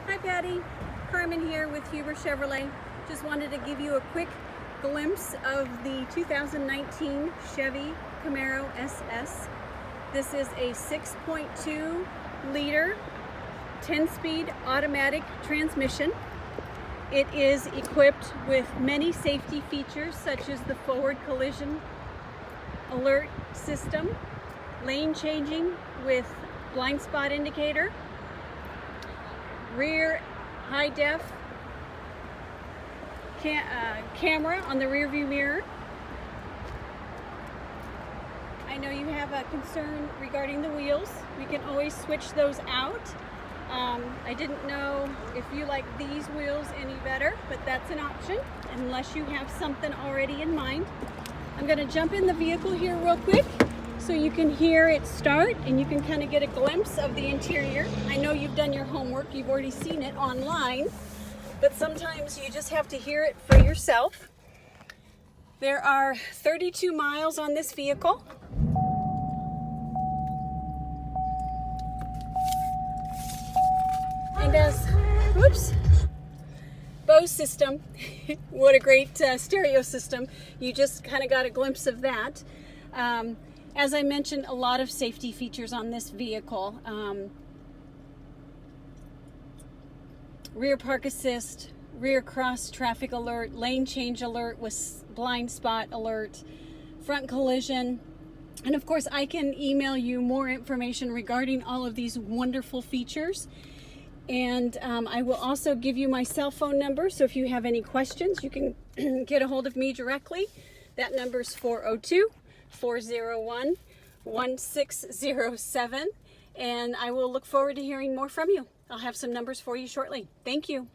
Hi Patty, Carmen here with Huber Chevrolet. Just wanted to give you a quick glimpse of the 2019 Chevy Camaro SS. This is a 6.2 liter 10-speed automatic transmission. It is equipped with many safety features such as the forward collision alert system, lane changing with blind spot indicator, rear high def camera on the rear view mirror. I know you have a concern regarding the wheels. We can always switch those out. I didn't know if you like these wheels any better, but that's an option unless you have something already in mind. I'm going to jump in the vehicle here real quick so you can hear it start and you can kind of get a glimpse of the interior. I know you've done your homework, you've already seen it online, but sometimes you just have to hear it for yourself. There are 32 miles on this vehicle. And as, whoops, Bose system, what a great stereo system. You just kind of got a glimpse of that. As I mentioned, a lot of safety features on this vehicle. Rear park assist, rear cross traffic alert, lane change alert with blind spot alert, front collision. And of course, I can email you more information regarding all of these wonderful features. And I will also give you my cell phone number. So if you have any questions, you can get a hold of me directly. That number is 402-401-1607. And I will look forward to hearing more from you. I'll have some numbers for you shortly. Thank you.